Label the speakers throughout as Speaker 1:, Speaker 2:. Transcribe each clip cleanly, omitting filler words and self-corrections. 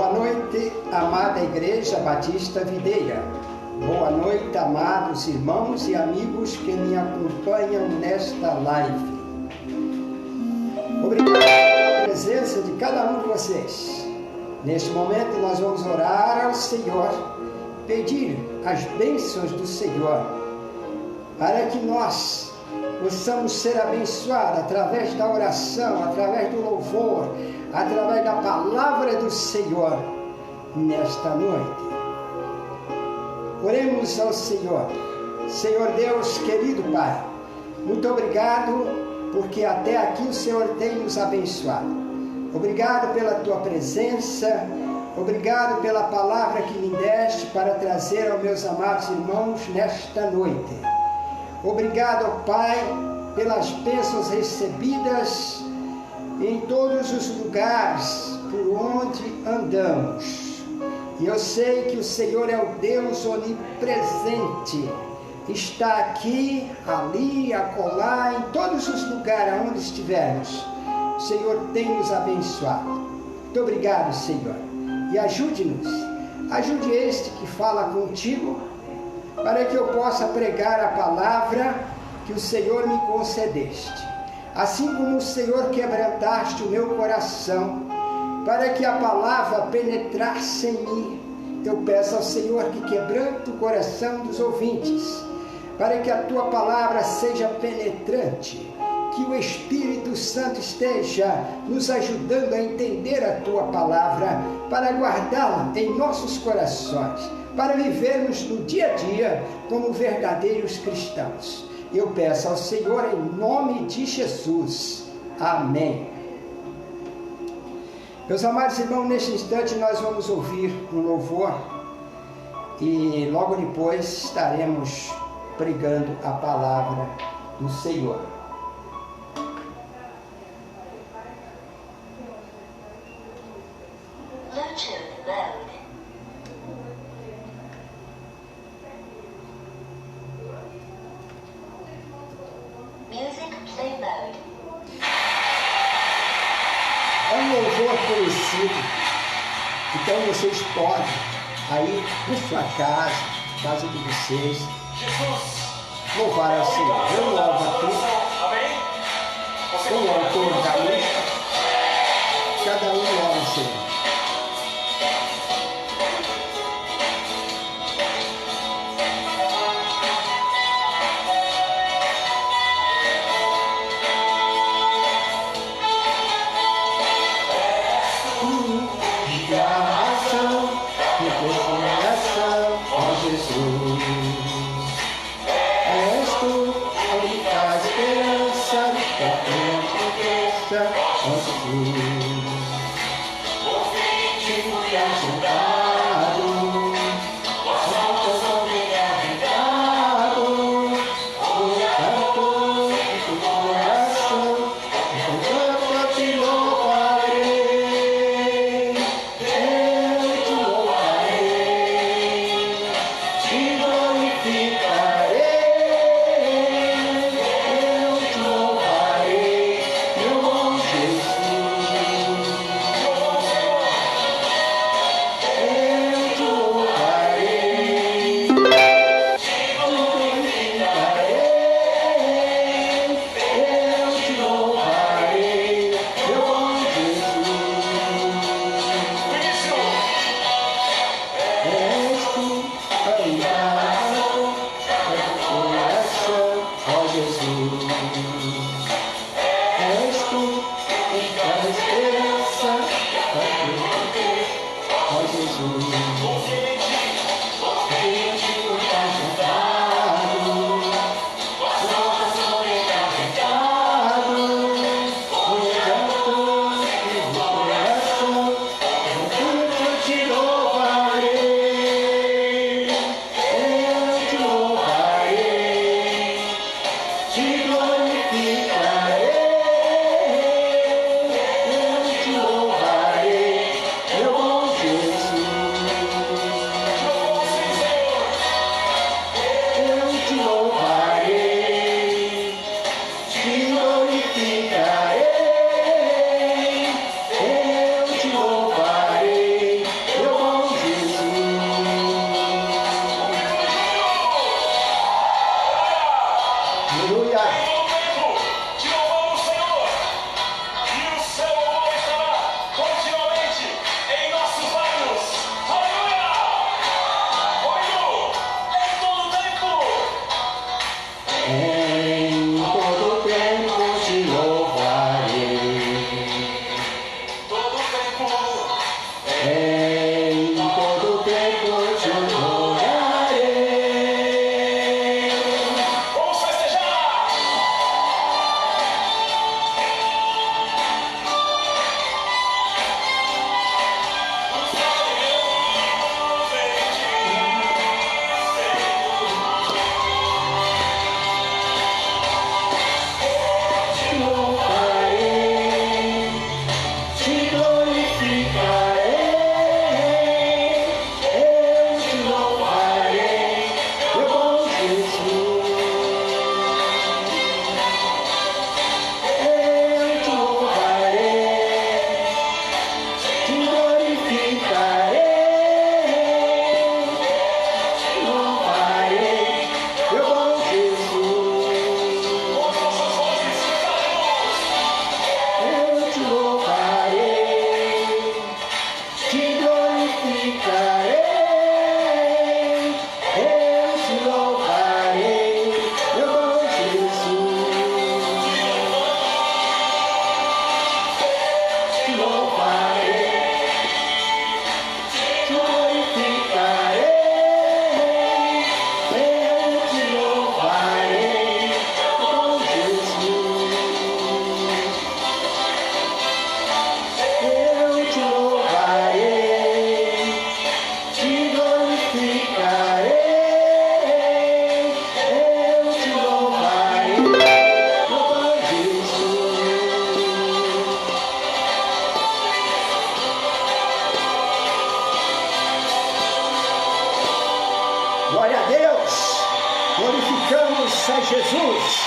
Speaker 1: Boa noite, amada Igreja Batista Videira. Boa noite, amados irmãos e amigos que me acompanham nesta live. Obrigado pela presença de cada um de vocês. Neste momento nós vamos orar ao Senhor, pedir as bênçãos do Senhor, para que nós possamos ser abençoados através da oração, através do louvor, através da palavra do Senhor nesta noite. Oremos ao Senhor. Senhor Deus, querido Pai, muito obrigado porque até aqui o Senhor tem nos abençoado. Obrigado pela tua presença, obrigado pela palavra que me deste para trazer aos meus amados irmãos nesta noite. Obrigado, Pai, pelas bênçãos recebidas em todos os lugares por onde andamos. E eu sei que o Senhor é o Deus onipresente. Está aqui, ali, acolá, em todos os lugares onde estivermos. O Senhor tem nos abençoado. Muito obrigado, Senhor. E ajude-nos. Ajude este que fala contigo, para que eu possa pregar a palavra que o Senhor me concedeste. Assim como o Senhor quebrantaste o meu coração, para que a palavra penetrasse em mim, eu peço ao Senhor que quebrante o coração dos ouvintes, para que a tua palavra seja penetrante, que o Espírito Santo esteja nos ajudando a entender a tua palavra, para guardá-la em nossos corações, para vivermos no dia a dia como verdadeiros cristãos. Eu peço ao Senhor em nome de Jesus. Amém. Meus amados irmãos, neste instante nós vamos ouvir um louvor e logo depois estaremos pregando a palavra do Senhor. É um louvor conhecido, então vocês podem, aí por sua casa de vocês, louvar ao Senhor. Eu louvo aqui, com o autor da música, cada um louva o Senhor. Glorificamos a Jesus.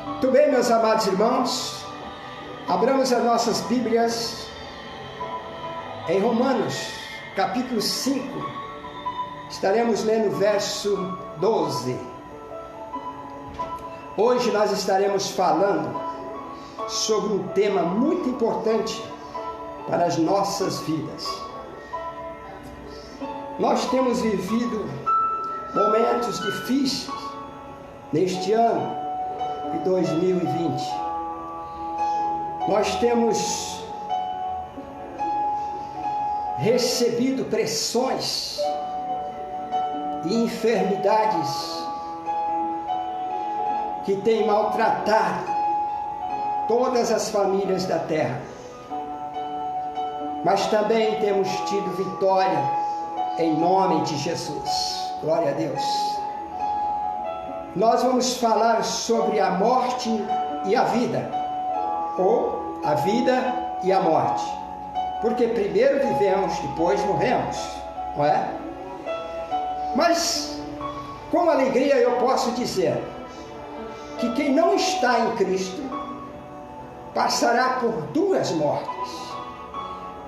Speaker 1: Muito bem, meus amados irmãos, abramos as nossas Bíblias em Romanos, capítulo 5, estaremos lendo o verso 12. Hoje nós estaremos falando sobre um tema muito importante para as nossas vidas. Nós temos vivido momentos difíceis neste ano de 2020. Nós temos recebido pressões e enfermidades que têm maltratado todas as famílias da terra, mas também temos tido vitória em nome de Jesus. Glória a Deus. Nós vamos falar sobre a morte e a vida, ou a vida e a morte, porque primeiro vivemos, depois morremos, não é? Mas com alegria eu posso dizer que quem não está em Cristo passará por duas mortes: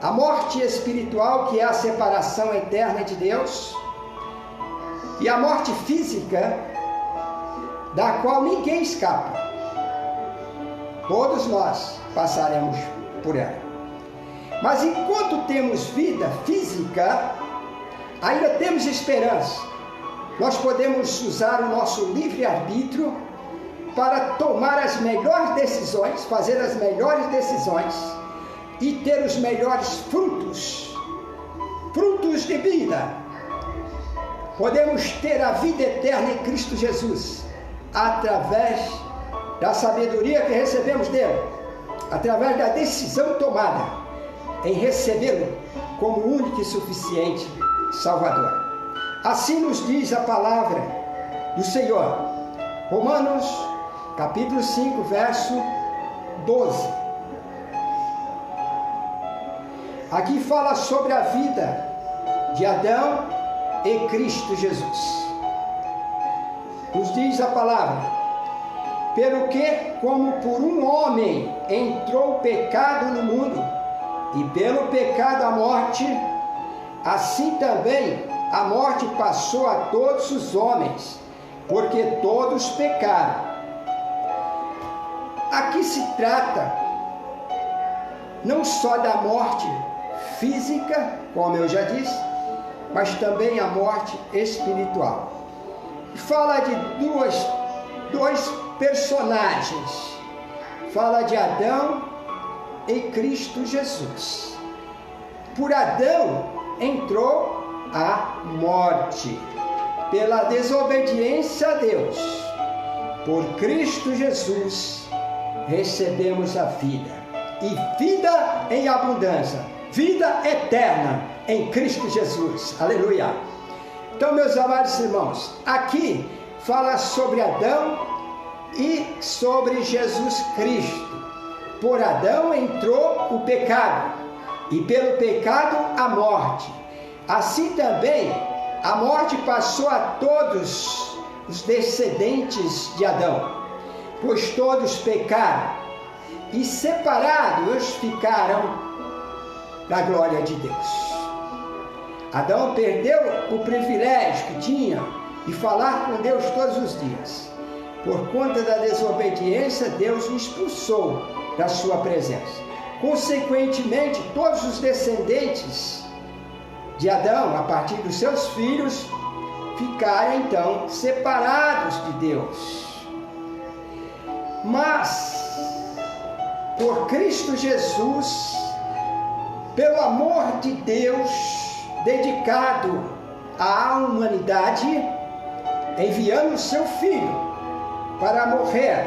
Speaker 1: a morte espiritual, que é a separação eterna de Deus, e a morte física, da qual ninguém escapa. Todos nós passaremos por ela. Mas enquanto temos vida física, ainda temos esperança. Nós podemos usar o nosso livre-arbítrio para tomar as melhores decisões, fazer as melhores decisões e ter os melhores frutos de vida. Podemos ter a vida eterna em Cristo Jesus, através da sabedoria que recebemos dele, através da decisão tomada em recebê-lo como único e suficiente Salvador. Assim nos diz a palavra do Senhor. Romanos capítulo 5, verso 12. Aqui fala sobre a vida de Adão e Cristo Jesus. Nos diz a palavra: pelo que, como por um homem entrou o pecado no mundo, e pelo pecado a morte, assim também a morte passou a todos os homens, porque todos pecaram. Aqui se trata não só da morte física, como eu já disse, mas também a morte espiritual. Fala de dois personagens. Fala de Adão e Cristo Jesus. Por Adão entrou a morte, pela desobediência a Deus. Por Cristo Jesus recebemos a vida, e vida em abundância, vida eterna em Cristo Jesus. Aleluia! Então, meus amados irmãos, aqui fala sobre Adão e sobre Jesus Cristo. Por Adão entrou o pecado, e pelo pecado a morte. Assim também a morte passou a todos os descendentes de Adão, pois todos pecaram e separados ficaram da glória de Deus. Adão perdeu o privilégio que tinha de falar com Deus todos os dias. Por conta da desobediência, Deus o expulsou da sua presença. Consequentemente, todos os descendentes de Adão, a partir dos seus filhos, ficaram então separados de Deus. Mas, por Cristo Jesus, pelo amor de Deus dedicado à humanidade, enviando o seu Filho para morrer,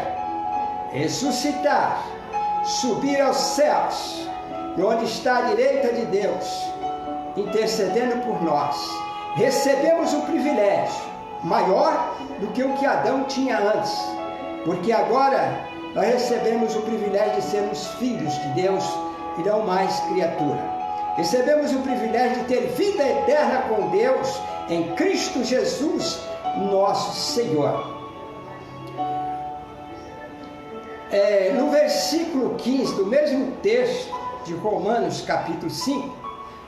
Speaker 1: ressuscitar, subir aos céus, e onde está à direita de Deus, intercedendo por nós, recebemos um privilégio maior do que o que Adão tinha antes, porque agora nós recebemos o privilégio de sermos filhos de Deus e não mais criatura. Recebemos o privilégio de ter vida eterna com Deus em Cristo Jesus, nosso Senhor. No versículo 15 do mesmo texto de Romanos capítulo 5,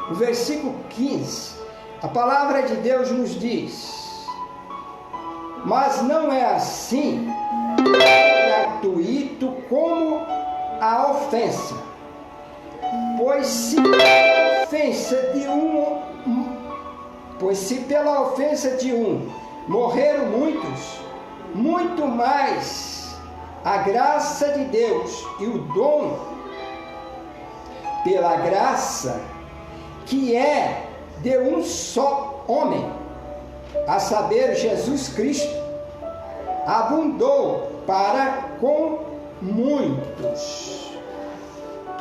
Speaker 1: no versículo 15, a palavra de Deus nos diz: mas não é assim gratuito como a ofensa, pois se pela ofensa de um morreram muitos, muito mais a graça de Deus e o dom pela graça que é de um só homem, a saber, Jesus Cristo, abundou para com muitos.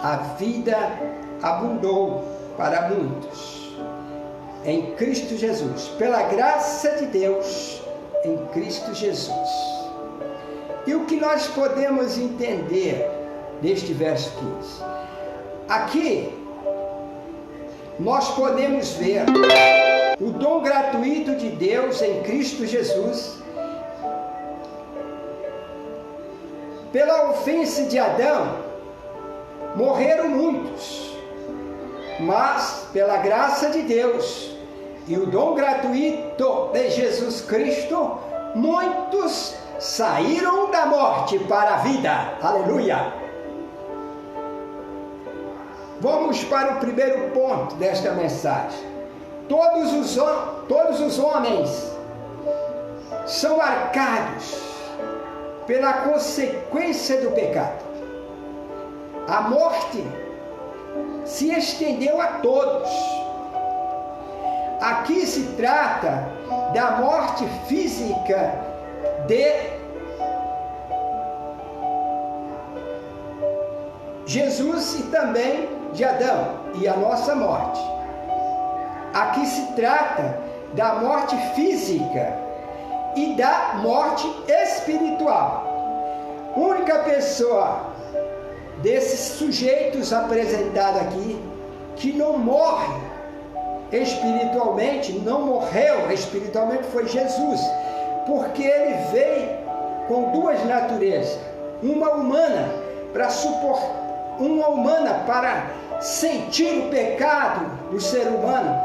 Speaker 1: A vida abundou para muitos em Cristo Jesus, pela graça de Deus em Cristo Jesus. E o que nós podemos entender neste verso 15? Aqui nós podemos ver o dom gratuito de Deus em Cristo Jesus. Pela ofensa de Adão, morreram muitos, mas pela graça de Deus e o dom gratuito de Jesus Cristo, muitos saíram da morte para a vida. Aleluia! Vamos para o primeiro ponto desta mensagem. Todos os homens são marcados pela consequência do pecado. A morte se estendeu a todos. Aqui se trata da morte física de Jesus e também de Adão, e a nossa morte. Aqui se trata da morte física e da morte espiritual. Única pessoa desses sujeitos apresentados aqui que não morre espiritualmente, não morreu espiritualmente, foi Jesus, porque ele veio com duas naturezas, uma humana para sentir o pecado do ser humano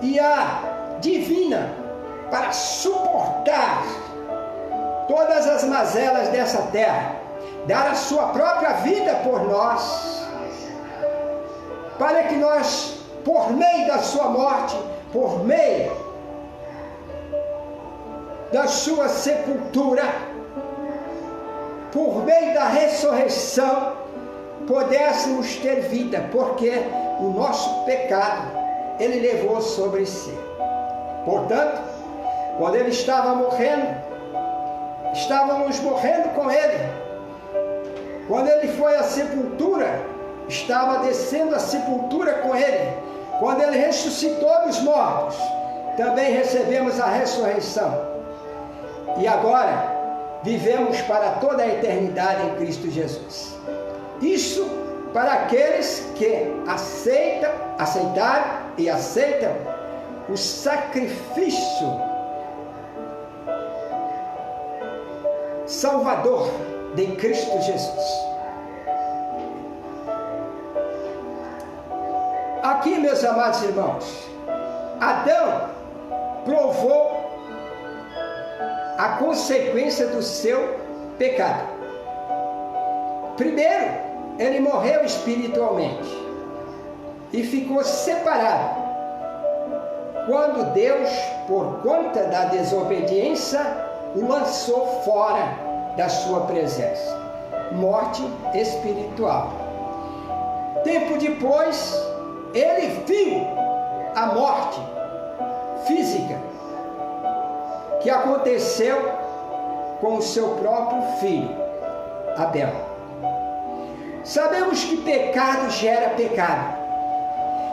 Speaker 1: e a divina para suportar todas as mazelas dessa terra, dar a sua própria vida por nós, para que nós, por meio da sua morte, por meio da sua sepultura, por meio da ressurreição, pudéssemos ter vida, porque o nosso pecado ele levou sobre si. Portanto, quando ele estava morrendo, estávamos morrendo com ele. Quando ele foi à sepultura, estava descendo à sepultura com ele. Quando ele ressuscitou dos mortos, também recebemos a ressurreição. E agora vivemos para toda a eternidade em Cristo Jesus. Isso para aqueles que aceitaram e aceitam o sacrifício salvador de Cristo Jesus. Aqui, meus amados irmãos, Adão provou a consequência do seu pecado. Primeiro, ele morreu espiritualmente e ficou separado. Quando Deus por conta da desobediência, o lançou fora da sua presença. Morte espiritual. Tempo depois, ele viu a morte física que aconteceu com o seu próprio filho, Abel. Sabemos que pecado gera pecado.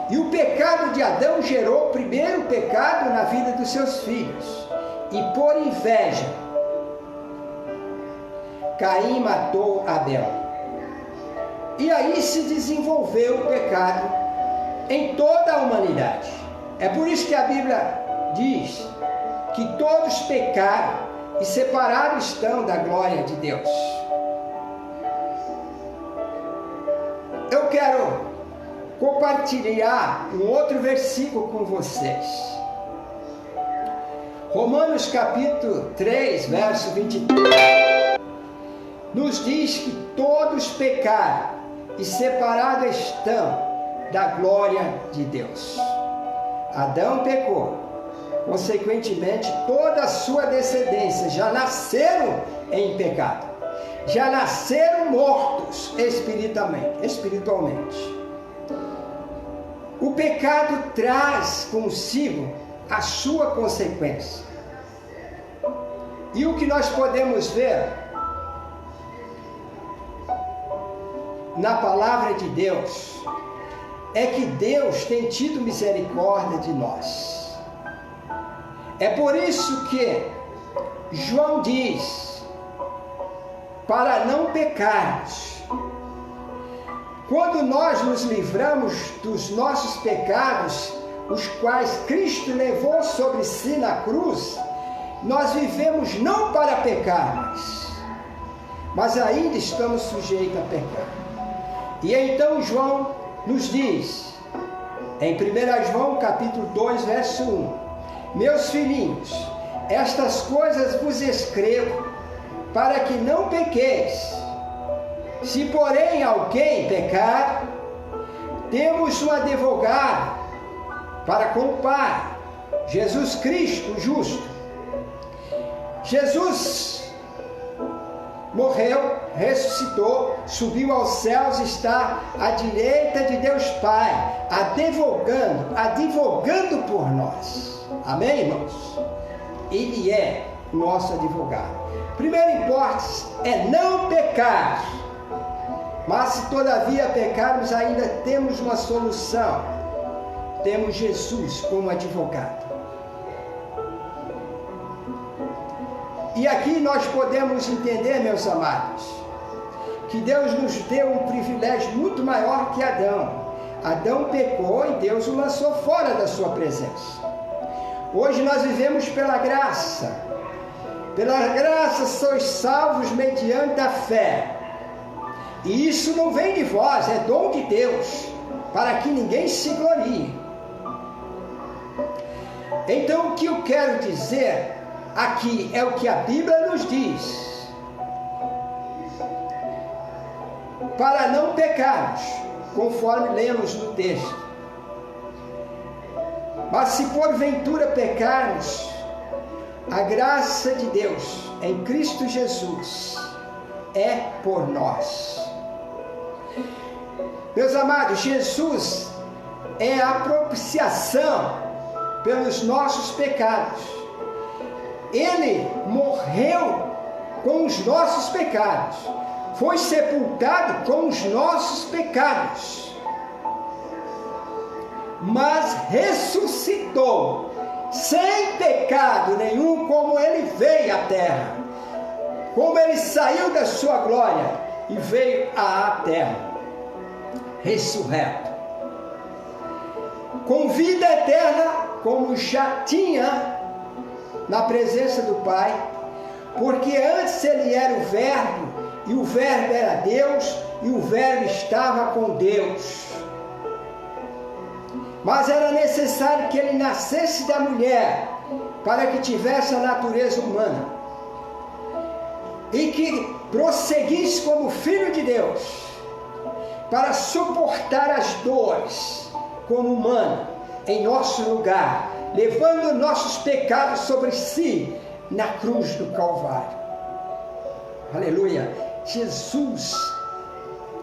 Speaker 1: E o pecado de Adão gerou o primeiro pecado na vida dos seus filhos. E por inveja, Caim matou Abel. E aí se desenvolveu o pecado em toda a humanidade. É por isso que a Bíblia diz que todos pecaram e separados estão da glória de Deus. Eu quero compartilhar um outro versículo com vocês. Romanos capítulo 3, verso 23, nos diz que todos pecaram e separados estão da glória de Deus. Adão pecou, consequentemente toda a sua descendência já nasceram em pecado, já nasceram mortos espiritualmente. O pecado traz consigo a sua consequência. E o que nós podemos ver na palavra de Deus é que Deus tem tido misericórdia de nós. É por isso que João diz, para não pecarmos. Quando nós nos livramos dos nossos pecados, os quais Cristo levou sobre si na cruz, nós vivemos não para pecar, mas ainda estamos sujeitos a pecar. E então João nos diz, em 1 João capítulo 2, verso 1, meus filhinhos, estas coisas vos escrevo, para que não pequeis. Se porém alguém pecar, temos um advogado para com o Pai, Jesus Cristo, o justo. Jesus morreu, ressuscitou, subiu aos céus, está à direita de Deus Pai, advogando por nós. Amém, irmãos? Ele é nosso advogado. Primeiro hipótese é não pecar. Mas se todavia pecarmos, ainda temos uma solução. Temos Jesus como advogado. E aqui nós podemos entender, meus amados, que Deus nos deu um privilégio muito maior que Adão. Adão pecou e Deus o lançou fora da sua presença. Hoje nós vivemos pela graça. Pela graça sois salvos mediante a fé. E isso não vem de vós, é dom de Deus, para que ninguém se glorie. Então o que eu quero dizer aqui é o que a Bíblia nos diz. Para não pecarmos, conforme lemos no texto. Mas se porventura pecarmos, a graça de Deus em Cristo Jesus é por nós. Meus amados, Jesus é a propiciação pelos nossos pecados. Ele morreu com os nossos pecados, foi sepultado com os nossos pecados, mas ressuscitou sem pecado nenhum, como ele veio à terra, como ele saiu da sua glória e veio à terra, ressurreto, com vida eterna, como já tinha na presença do Pai, porque antes ele era o Verbo, e o Verbo era Deus, e o Verbo estava com Deus. Mas era necessário que ele nascesse da mulher, para que tivesse a natureza humana, e que prosseguisse como Filho de Deus, para suportar as dores como humano, em nosso lugar, levando nossos pecados sobre si na cruz do Calvário. Aleluia! Jesus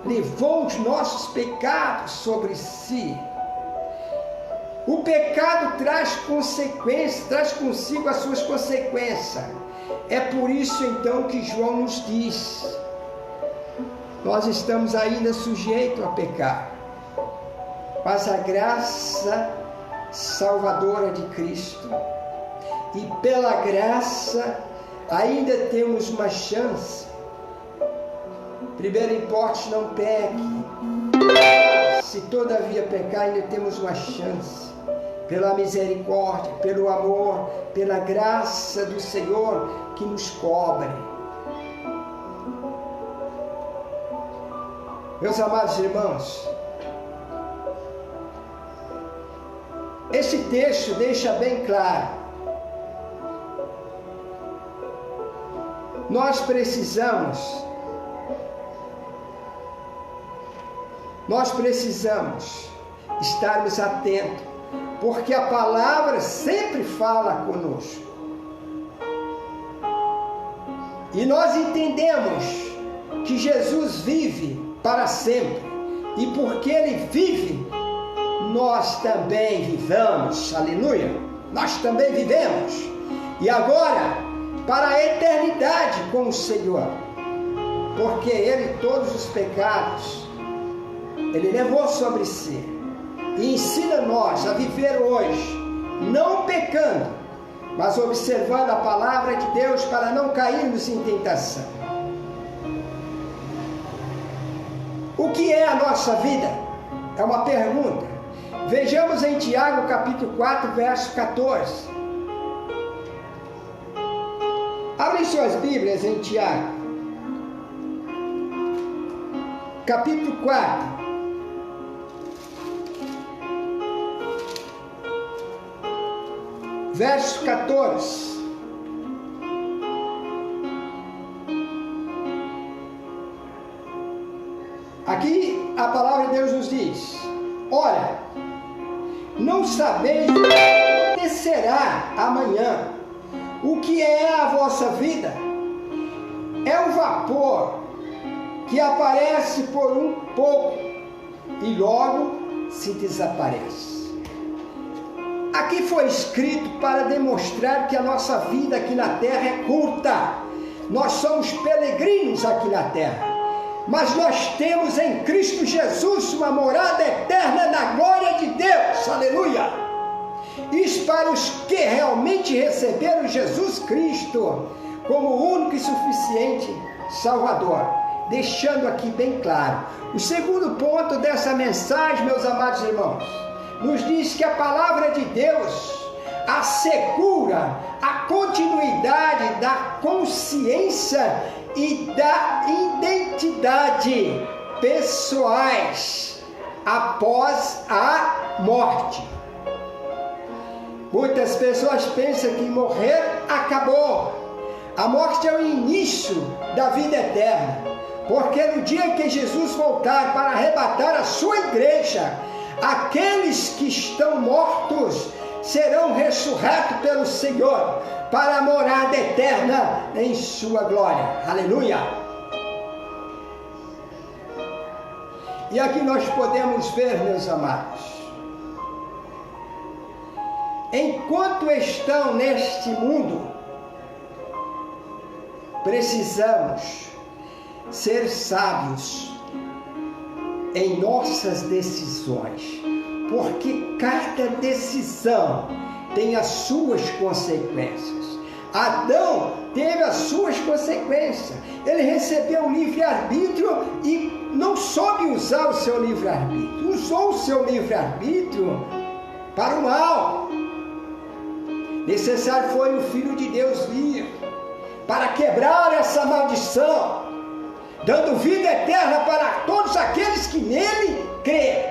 Speaker 1: levou os nossos pecados sobre si. O pecado traz consequências, traz consigo as suas consequências. É por isso então que João nos diz: nós estamos ainda sujeitos a pecar, mas a graça salvadora de Cristo, e pela graça ainda temos uma chance. Primeiro importe, não peque. Se todavia pecar, ainda temos uma chance. Pela misericórdia, pelo amor, pela graça do Senhor que nos cobre. Meus amados irmãos, esse texto deixa bem claro: nós precisamos estarmos atentos, porque a palavra sempre fala conosco. E nós entendemos que Jesus vive para sempre, e porque Ele vive, nós também vivamos. Aleluia! Nós também vivemos, e agora para a eternidade com o Senhor, porque Ele todos os pecados Ele levou sobre si, e ensina nós a viver hoje, não pecando, mas observando a palavra de Deus para não cairmos em tentação. O que é a nossa vida? É uma pergunta. Vejamos em Tiago capítulo 4, verso 14. Abrem suas Bíblias em Tiago, capítulo 4. Verso 14. Aqui a palavra de Deus nos diz: ora, não sabeis o que acontecerá amanhã. O que é a vossa vida? É um vapor que aparece por um pouco e logo se desaparece. Aqui foi escrito para demonstrar que a nossa vida aqui na terra é curta. Nós somos peregrinos aqui na terra, mas nós temos em Cristo Jesus uma morada eterna na glória de Deus. Aleluia! Isso para os que realmente receberam Jesus Cristo como o único e suficiente Salvador. Deixando aqui bem claro, o segundo ponto dessa mensagem, meus amados irmãos, nos diz que a palavra de Deus assegura a continuidade da consciência e da identidade pessoais após a morte. Muitas pessoas pensam que morrer acabou. A morte é o início da vida eterna, porque no dia que Jesus voltar para arrebatar a sua igreja, aqueles que estão mortos serão ressurretos pelo Senhor para a morada eterna em sua glória. Aleluia! E aqui nós podemos ver, meus amados, enquanto estão neste mundo, precisamos ser sábios em nossas decisões, porque cada decisão tem as suas consequências. Adão teve as suas consequências. Ele recebeu o livre-arbítrio e não soube usar o seu livre-arbítrio. Usou o seu livre-arbítrio para o mal. Necessário foi o Filho de Deus vir para quebrar essa maldição, dando vida eterna para todos aqueles que nele creem.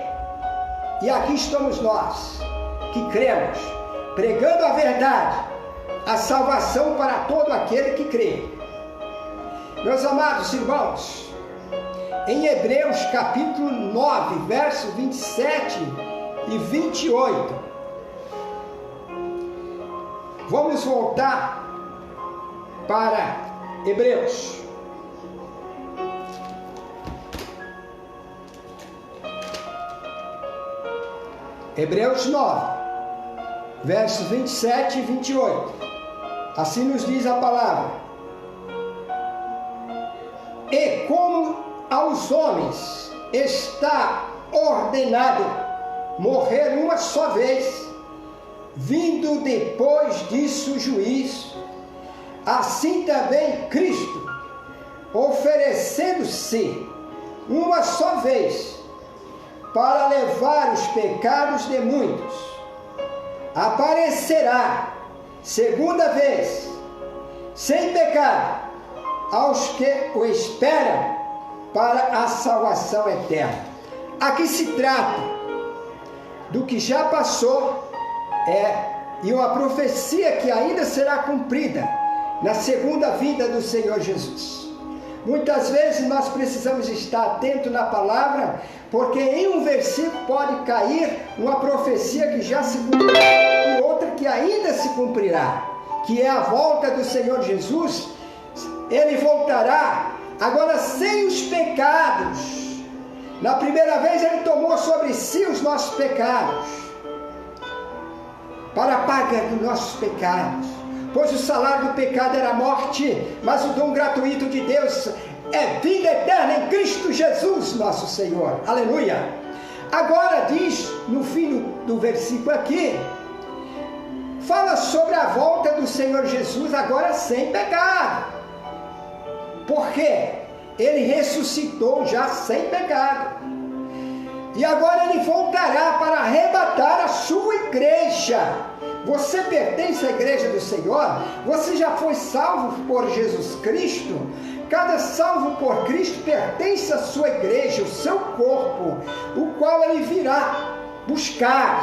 Speaker 1: E aqui estamos nós, que cremos, pregando a verdade, a salvação para todo aquele que crê. Meus amados irmãos, em Hebreus capítulo 9, versos 27 e 28, Vamos voltar para Hebreus. Hebreus 9, versos 27 e 28. Assim nos diz a palavra: e como aos homens está ordenado morrer uma só vez, vindo depois disso o juízo, assim também Cristo, oferecendo-se uma só vez para levar os pecados de muitos, aparecerá segunda vez, sem pecado, aos que o esperam para a salvação eterna. Aqui se trata do que já passou, e uma profecia que ainda será cumprida na segunda vinda do Senhor Jesus. Muitas vezes nós precisamos estar atentos na palavra, porque em um versículo pode cair uma profecia que já se cumpriu e outra que ainda se cumprirá, que é a volta do Senhor Jesus. Ele voltará agora sem os pecados. Na primeira vez ele tomou sobre si os nossos pecados, para a paga dos nossos pecados. Pois o salário do pecado era a morte, mas o dom gratuito de Deus é vida eterna em Cristo Jesus, nosso Senhor. Aleluia! Agora diz, no fim do versículo aqui, fala sobre a volta do Senhor Jesus agora sem pecado. Porque ele ressuscitou já sem pecado. E agora ele voltará para arrebatar a sua igreja. Você pertence à igreja do Senhor? Você já foi salvo por Jesus Cristo? Cada salvo por Cristo pertence à sua igreja, o seu corpo, o qual ele virá buscar.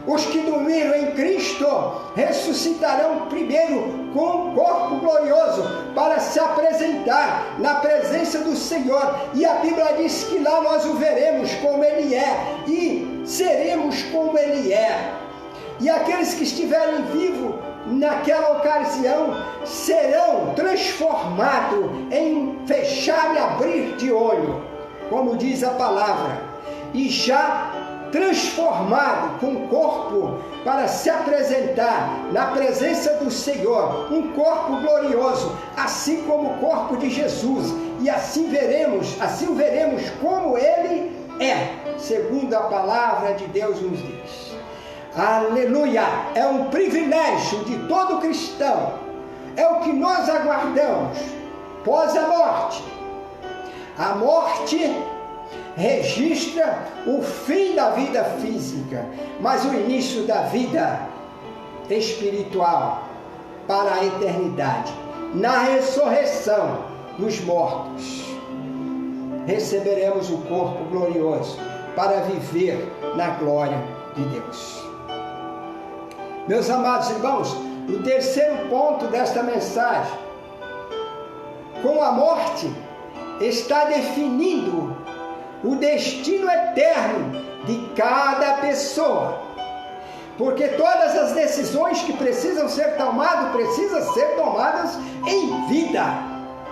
Speaker 1: Os que dormiram em Cristo ressuscitarão primeiro com um corpo glorioso para se apresentar na presença do Senhor. E a Bíblia diz que lá nós o veremos como Ele é e seremos como Ele é. E aqueles que estiverem vivos naquela ocasião serão transformados em fechar e abrir de olho, como diz a palavra, e já transformado com corpo para se apresentar na presença do Senhor, um corpo glorioso, assim como o corpo de Jesus, e assim o veremos como Ele é, segundo a palavra de Deus nos diz. Aleluia! É um privilégio de todo cristão, é o que nós aguardamos pós a morte. A morte registra o fim da vida física, mas o início da vida espiritual para a eternidade. Na ressurreição dos mortos, receberemos o corpo glorioso para viver na glória de Deus. Meus amados irmãos, o terceiro ponto desta mensagem: com a morte está definindo o destino eterno de cada pessoa, porque todas as decisões que precisam ser tomadas em vida,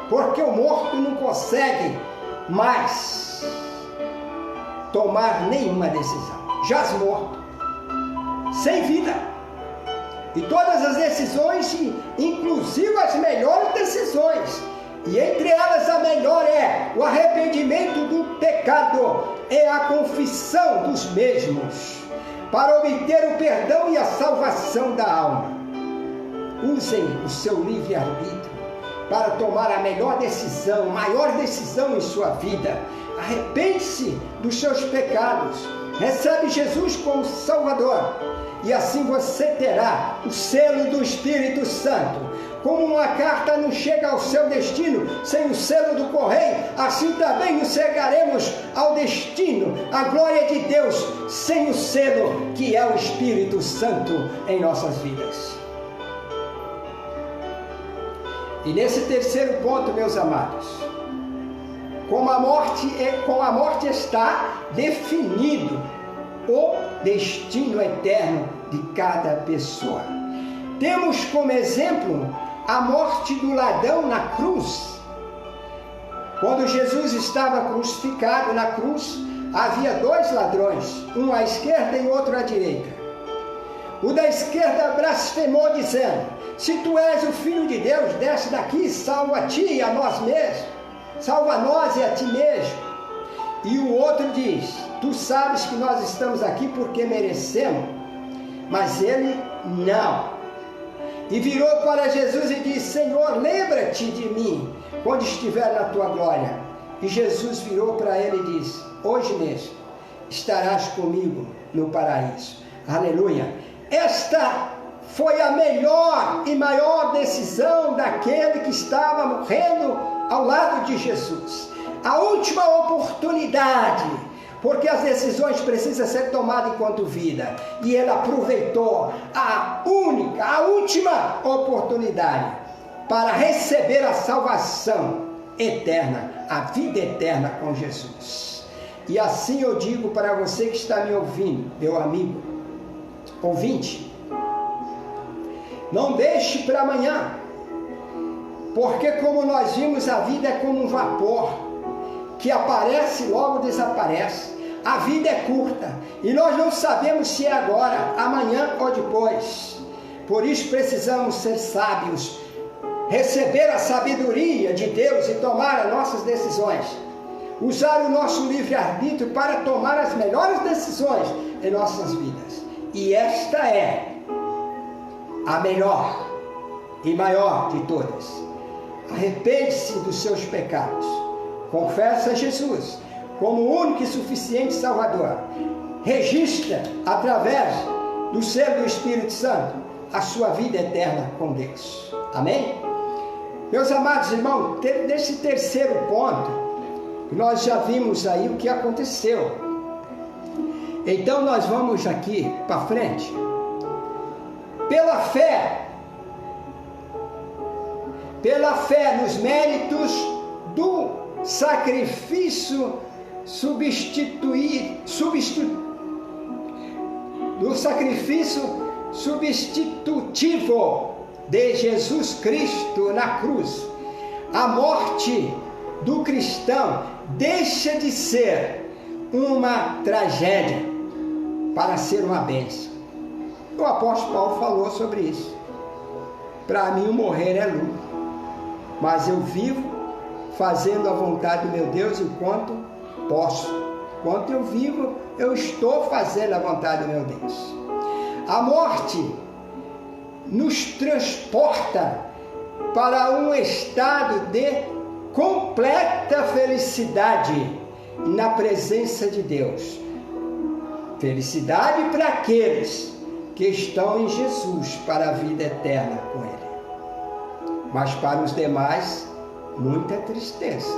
Speaker 1: porque o morto não consegue mais tomar nenhuma decisão, jaz morto, sem vida. E todas as decisões, inclusive as melhores decisões, e entre elas a melhor é o arrependimento do pecado, é a confissão dos mesmos, para obter o perdão e a salvação da alma. Usem o seu livre-arbítrio para tomar a melhor decisão, a maior decisão em sua vida. Arrepende-se dos seus pecados, recebe Jesus como Salvador, e assim você terá o selo do Espírito Santo. Como uma carta não chega ao seu destino sem o selo do correio, assim também nos chegaremos ao destino, à glória de Deus, sem o selo que é o Espírito Santo em nossas vidas. E nesse terceiro ponto, meus amados, com a morte está definido o destino eterno de cada pessoa. Temos como exemplo a morte do ladrão na cruz. Quando Jesus estava crucificado na cruz, havia 2 ladrões, um à esquerda e outro à direita. O da esquerda blasfemou, dizendo: se tu és o Filho de Deus, desce daqui, salva a ti e a nós mesmos. Salva a nós e a ti mesmo. E o outro diz: tu sabes que nós estamos aqui porque merecemos. Mas ele não. E virou para Jesus e disse: Senhor, lembra-te de mim quando estiver na tua glória. E Jesus virou para ele e disse: hoje mesmo estarás comigo no paraíso. Aleluia. Esta foi a melhor e maior decisão daquele que estava morrendo ao lado de Jesus. A última oportunidade, porque as decisões precisam ser tomadas enquanto vida. E ele aproveitou a última oportunidade para receber a salvação eterna, a vida eterna com Jesus. E assim eu digo para você que está me ouvindo, meu amigo, ouvinte, não deixe para amanhã, porque como nós vimos, a vida é como um vapor, que aparece e logo desaparece. A vida é curta, e nós não sabemos se é agora, amanhã ou depois. Por isso precisamos ser sábios, receber a sabedoria de Deus e tomar as nossas decisões. Usar o nosso livre-arbítrio para tomar as melhores decisões em nossas vidas. E esta é a melhor e maior de todas. Arrepende-se dos seus pecados. Confessa Jesus como o único e suficiente Salvador. Registra, através do selo do Espírito Santo, a sua vida eterna com Deus. Amém? Meus amados irmãos, nesse terceiro ponto, nós já vimos aí o que aconteceu. Então nós vamos aqui para frente. Pela fé nos méritos do sacrifício substitutivo de Jesus Cristo na cruz, a morte do cristão deixa de ser uma tragédia para ser uma bênção. O apóstolo Paulo falou sobre isso. Para mim o morrer é lucro, mas eu vivo fazendo a vontade do meu Deus enquanto posso. Enquanto eu vivo, eu estou fazendo a vontade do meu Deus. A morte nos transporta para um estado de completa felicidade na presença de Deus. Felicidade para aqueles que estão em Jesus para a vida eterna com Ele. Mas para os demais, muita tristeza.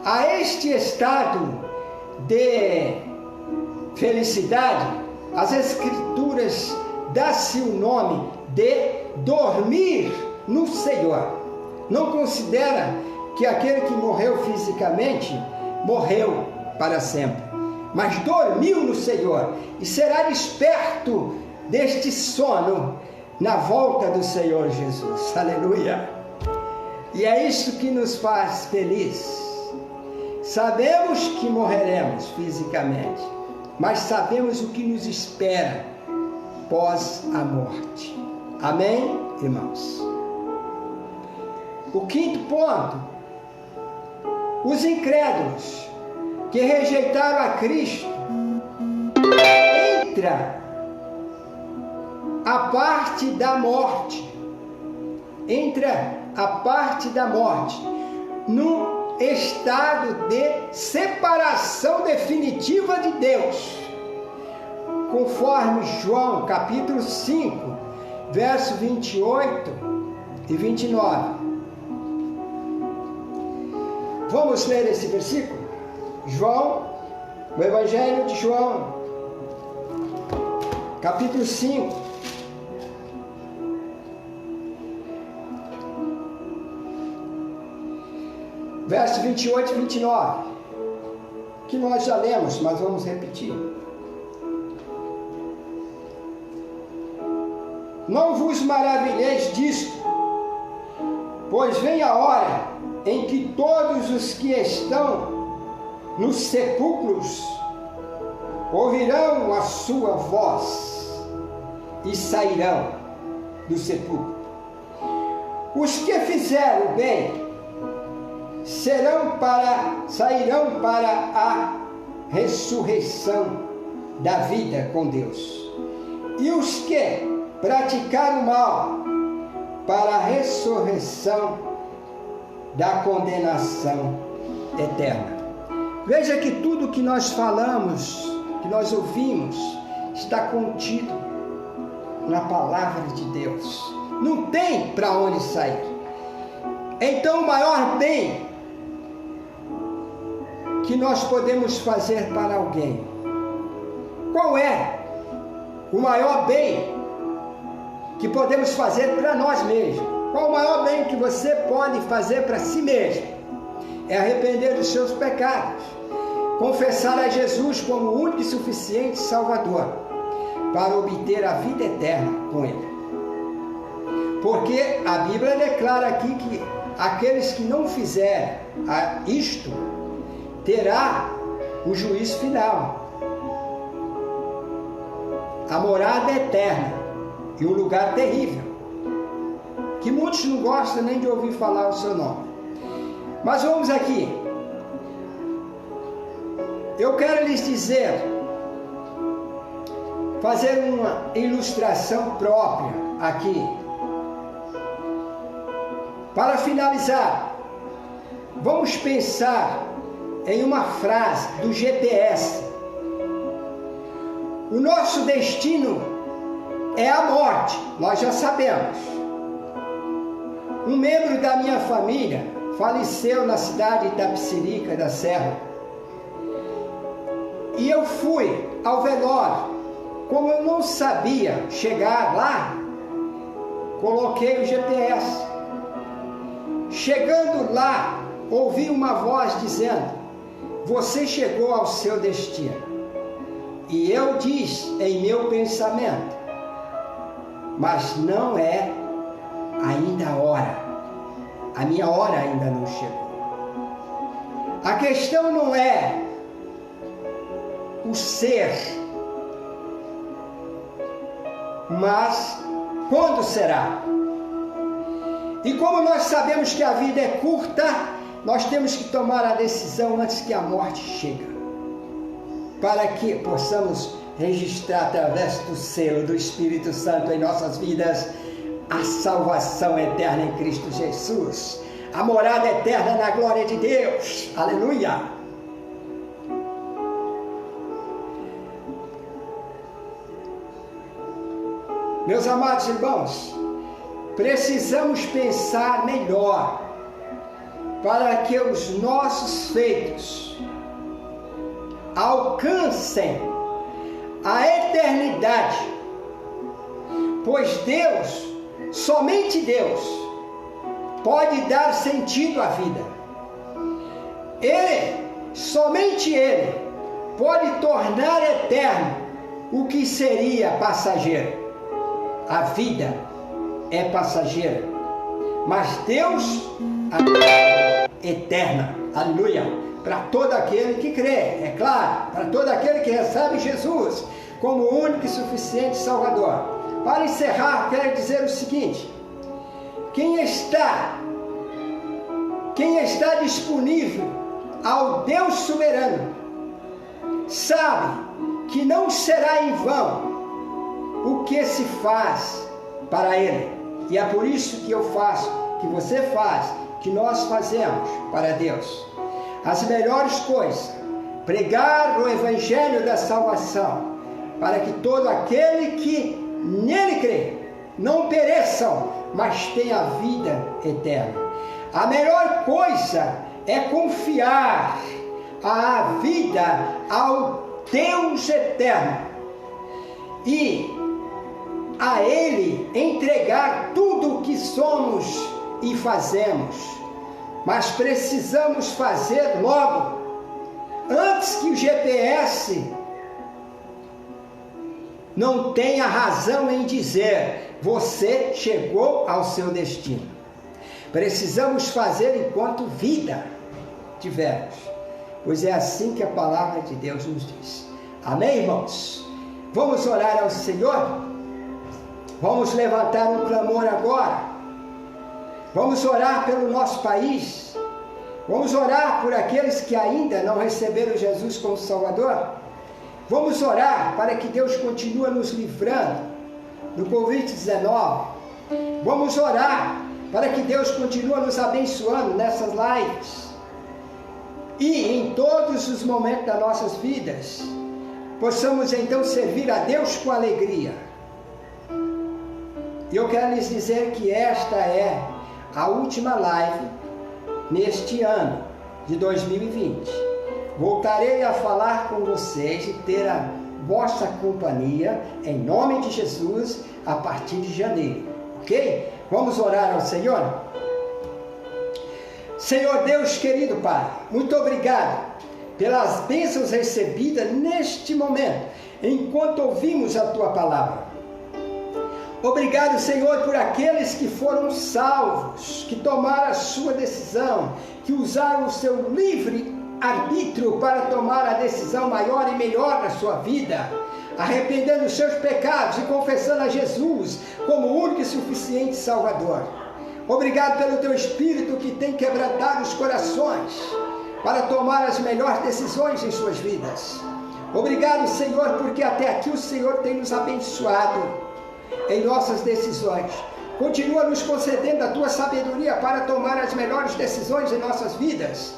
Speaker 1: A este estado de felicidade, as Escrituras dão-se o nome de dormir no Senhor. Não considera que aquele que morreu fisicamente, morreu para sempre, mas dormiu no Senhor e será desperto deste sono na volta do Senhor Jesus. Aleluia! E é isso que nos faz felizes. Sabemos que morreremos fisicamente, mas sabemos o que nos espera pós a morte. Amém, irmãos? O quinto ponto: os incrédulos que rejeitaram a Cristo, entra a parte da morte, num estado de separação definitiva de Deus, conforme João capítulo 5, verso 28 e 29. Vamos ler esse versículo? João, o Evangelho de João, capítulo 5, verso 28 e 29, que nós já lemos, mas vamos repetir. não vos maravilheis disto, pois vem a hora em que todos os que estão nos sepulcros ouvirão a sua voz e sairão do sepulcro. Os que fizeram o bem sairão para a ressurreição da vida com Deus, e os que praticaram o mal para a ressurreição da condenação eterna. Veja que tudo que nós falamos, que nós ouvimos, está contido na palavra de Deus. Não tem para onde sair. Então, o maior bem que nós podemos fazer para alguém, qual é o maior bem que podemos fazer para nós mesmos? Qual o maior bem que você pode fazer para si mesmo? É arrepender dos seus pecados, confessar a Jesus como o único e suficiente Salvador, para obter a vida eterna com Ele. Porque a Bíblia declara aqui que aqueles que não fizerem isto, terá o juízo final, a morada eterna e um lugar terrível, que muitos não gostam nem de ouvir falar o seu nome. Mas vamos aqui. Eu quero lhes dizer, fazer uma ilustração própria aqui. Para finalizar, vamos pensar em uma frase do GPS. O nosso destino é a morte, nós já sabemos. Um membro da minha família faleceu na cidade de Itapecerica da Serra. E eu fui ao velório. Como eu não sabia chegar lá, coloquei o GPS. Chegando lá, ouvi uma voz dizendo: você chegou ao seu destino. E eu disse em meu pensamento: mas não é ainda a hora. A minha hora ainda não chegou. A questão não é o ser, mas quando será? E como nós sabemos que a vida é curta, nós temos que tomar a decisão antes que a morte chegue, para que possamos registrar através do selo do Espírito Santo em nossas vidas a salvação eterna em Cristo Jesus, a morada eterna na glória de Deus. Aleluia! Meus amados irmãos, precisamos pensar melhor para que os nossos feitos alcancem a eternidade, pois Deus, somente Deus, pode dar sentido à vida. Somente Ele, pode tornar eterno o que seria passageiro. A vida é passageira, mas Deus, a vida é eterna. Aleluia! Para todo aquele que crê, é claro, para todo aquele que recebe Jesus como o único e suficiente Salvador. Para encerrar, quero dizer o seguinte: quem está disponível ao Deus soberano, sabe que não será em vão o que se faz para Ele. E é por isso que eu faço, que você faz, que nós fazemos para Deus. As melhores coisas, pregar o Evangelho da salvação, para que todo aquele que nele crê não pereçam, mas tenha a vida eterna. A melhor coisa é confiar a vida ao Deus eterno e a Ele entregar tudo o que somos e fazemos. Mas precisamos fazer logo, antes que o GPS não tenha razão em dizer: você chegou ao seu destino. Precisamos fazer enquanto vida tivermos, pois é assim que a palavra de Deus nos diz. Amém, irmãos? Vamos orar ao Senhor? Vamos levantar um clamor agora. Vamos orar pelo nosso país. Vamos orar por aqueles que ainda não receberam Jesus como Salvador. Vamos orar para que Deus continue nos livrando do Covid-19. Vamos orar para que Deus continue nos abençoando nessas lives. E em todos os momentos das nossas vidas, possamos então servir a Deus com alegria. E eu quero lhes dizer que esta é a última live neste ano de 2020. Voltarei a falar com vocês e ter a vossa companhia em nome de Jesus a partir de janeiro, ok? Vamos orar ao Senhor? Senhor Deus querido Pai, muito obrigado pelas bênçãos recebidas neste momento, enquanto ouvimos a Tua palavra. Obrigado, Senhor, por aqueles que foram salvos, que tomaram a sua decisão, que usaram o seu livre arbítrio para tomar a decisão maior e melhor da sua vida, arrependendo os seus pecados e confessando a Jesus como o único e suficiente Salvador. Obrigado pelo Teu Espírito que tem quebrantado os corações para tomar as melhores decisões em suas vidas. Obrigado, Senhor, porque até aqui o Senhor tem nos abençoado em nossas decisões. Continua nos concedendo a Tua sabedoria para tomar as melhores decisões em nossas vidas,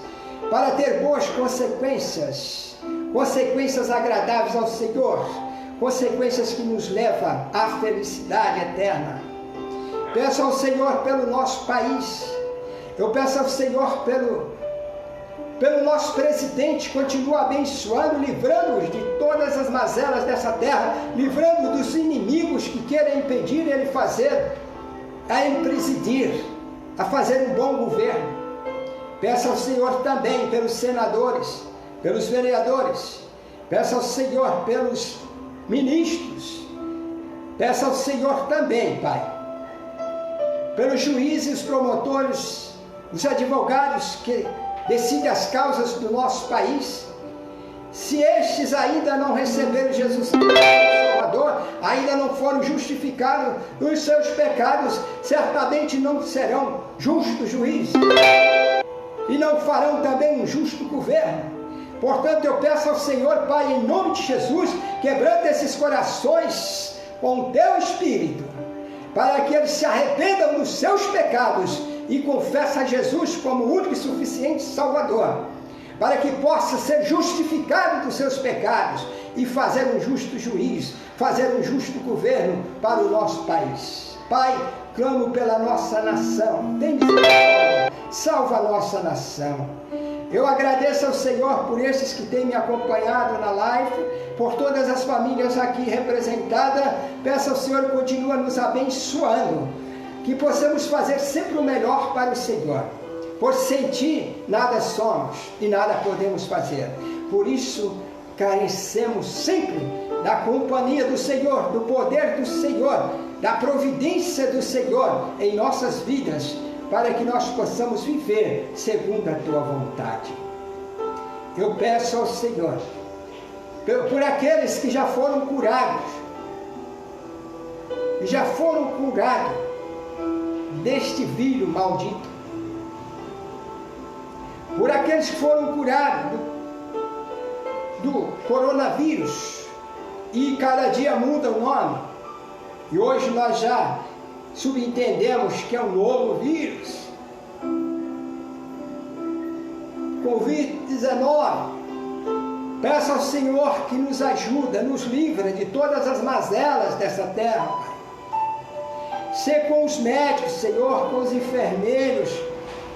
Speaker 1: para ter boas consequências, consequências agradáveis ao Senhor, consequências que nos levam à felicidade eterna. Peço ao Senhor pelo nosso país, eu peço ao Senhor pelo nosso presidente, continua abençoando, livrando-os de todas as mazelas dessa terra, livrando dos inimigos que querem impedir ele presidir, a fazer um bom governo. Peço ao Senhor também pelos senadores, pelos vereadores, peço ao Senhor pelos ministros, peço ao Senhor também, Pai, pelos juízes, promotores, os advogados que decidem as causas do nosso país. Se estes ainda não receberam Jesus como Salvador, ainda não foram justificados dos seus pecados, certamente não serão justos juízes e não farão também um justo governo. Portanto, eu peço ao Senhor, Pai, em nome de Jesus, quebranta esses corações com o Teu Espírito, para que eles se arrependam dos seus pecados e confessem a Jesus como o único e suficiente Salvador, para que possa ser justificado dos seus pecados e fazer um justo juiz, fazer um justo governo para o nosso país. Pai, clamo pela nossa nação, tem misericórdia, salva a nossa nação. Eu agradeço ao Senhor por esses que têm me acompanhado na live, por todas as famílias aqui representadas. Peço ao Senhor que continue nos abençoando, que possamos fazer sempre o melhor para o Senhor. Por sem Ti nada somos e nada podemos fazer. Por isso carecemos sempre da companhia do Senhor, do poder do Senhor, da providência do Senhor em nossas vidas, para que nós possamos viver segundo a Tua vontade. Eu peço ao Senhor por aqueles que já foram curados, deste vírus maldito, por aqueles que foram curados do coronavírus, e cada dia muda o nome, e hoje nós já subentendemos que é um novo vírus, Covid-19. Peço ao Senhor que nos ajuda, nos livra de todas as mazelas dessa terra, Pai. Ser com os médicos, Senhor, com os enfermeiros,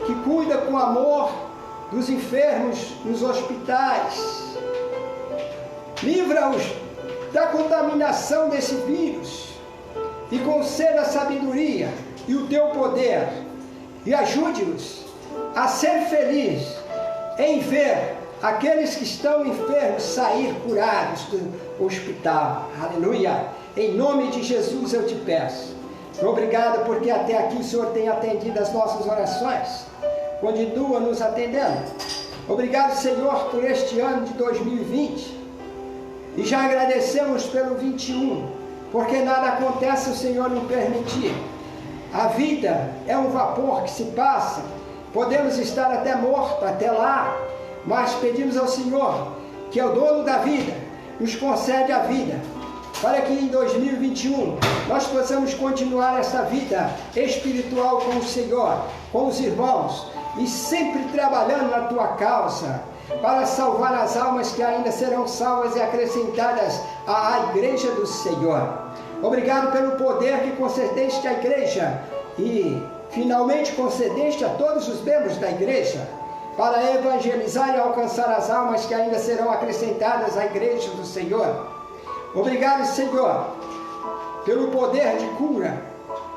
Speaker 1: que cuida com amor dos enfermos nos hospitais. Livra-os da contaminação desse vírus e conceda a sabedoria e o Teu poder, e ajude-nos a ser felizes em ver aqueles que estão enfermos sair curados do hospital. Aleluia! Em nome de Jesus eu te peço. Obrigado porque até aqui o Senhor tem atendido as nossas orações. Continua nos atendendo. Obrigado, Senhor, por este ano de 2020. E já agradecemos pelo 21, porque nada acontece se o Senhor não permitir. A vida é um vapor que se passa. Podemos estar até mortos, até lá, mas pedimos ao Senhor, que é o dono da vida, nos concede a vida, para que em 2021 nós possamos continuar essa vida espiritual com o Senhor, com os irmãos, e sempre trabalhando na tua causa, para salvar as almas que ainda serão salvas e acrescentadas à igreja do Senhor. Obrigado pelo poder que concedeste à igreja e finalmente concedeste a todos os membros da igreja para evangelizar e alcançar as almas que ainda serão acrescentadas à igreja do Senhor. Obrigado, Senhor, pelo poder de cura.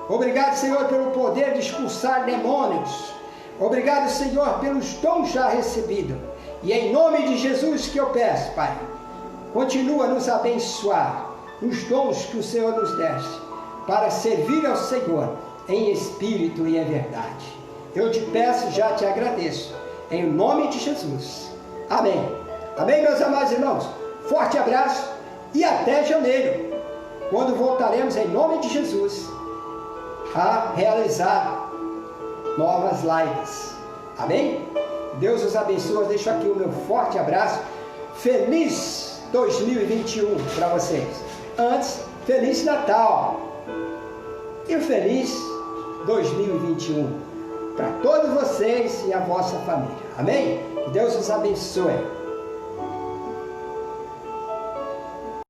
Speaker 1: Obrigado, Senhor, pelo poder de expulsar demônios. Obrigado, Senhor, pelos dons já recebidos. E em nome de Jesus que eu peço, Pai, continua a nos abençoar os dons que o Senhor nos deste para servir ao Senhor em espírito e em verdade. Eu te peço, já te agradeço, em nome de Jesus. Amém. Amém, meus amados irmãos. Forte abraço e até janeiro, quando voltaremos em nome de Jesus a realizar novas lives. Amém? Deus os abençoe. Deixo aqui o meu forte abraço. Feliz 2021 para vocês. Antes, Feliz Natal e um feliz 2021 para todos vocês e a vossa família. Amém? Que Deus os abençoe.